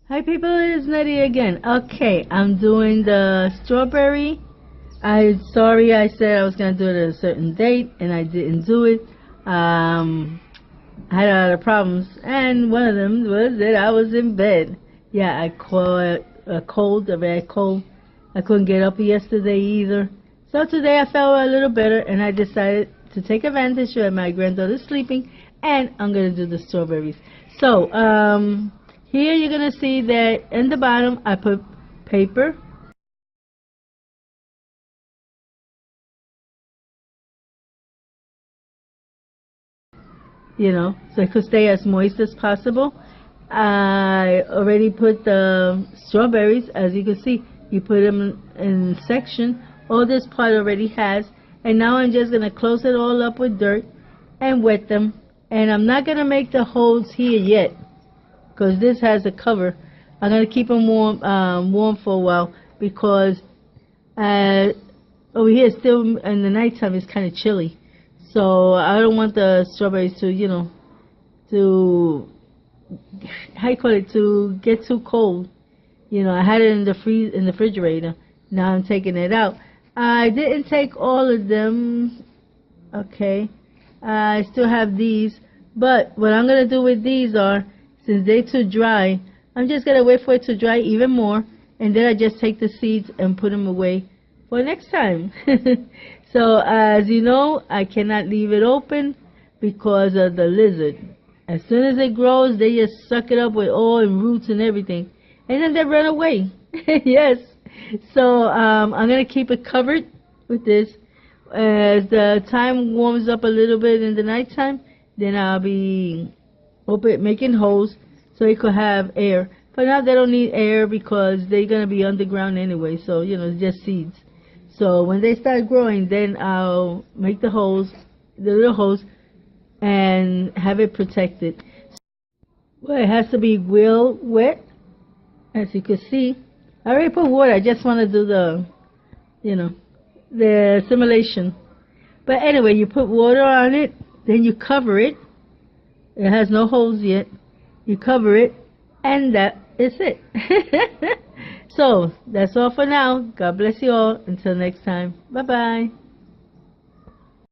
Hi people, it is Nettie again. Okay, I'm doing the strawberry. I'm sorry I said I was going to do it at a certain date and I didn't do it. I had a lot of problems and one of them was that I was in bed. Yeah, I caught a cold, a bad cold. I couldn't get up yesterday either. So today I felt a little better and I decided to take advantage of my granddaughter sleeping and I'm going to do the strawberries. So, here you're going to see that in the bottom I put paper. So it could stay as moist as possible. I already put the strawberries, as you can see, you put them in section. All this part already has. And now I'm just going to close it all up with dirt and wet them. And I'm not going to make the holes here yet, because this has a cover. I'm going to keep them warm for a while because over here still in the nighttime it's kind of chilly. So I don't want the strawberries to, to get too cold. I had it in the refrigerator. Now I'm taking it out. I didn't take all of them. Okay. I still have these. But what I'm going to do with these are, since they're too dry, I'm just going to wait for it to dry even more. And then I just take the seeds and put them away for next time. So as you know, I cannot leave it open because of the lizard. As soon as it grows, they just suck it up with oil and roots and everything. And then they run away. Yes. So I'm going to keep it covered with this. As the time warms up a little bit in the nighttime, then I'll be making holes so it could have air. But now they don't need air because they're going to be underground anyway. So, it's just seeds. So when they start growing, then I'll make the holes, the little holes, and have it protected. Well, it has to be well wet, as you can see. I already put water. I just want to do the, the simulation. But anyway, you put water on it, then you cover it. It has no holes yet. You cover it, and that is it. So, that's all for now. God bless you all. Until next time. Bye-bye.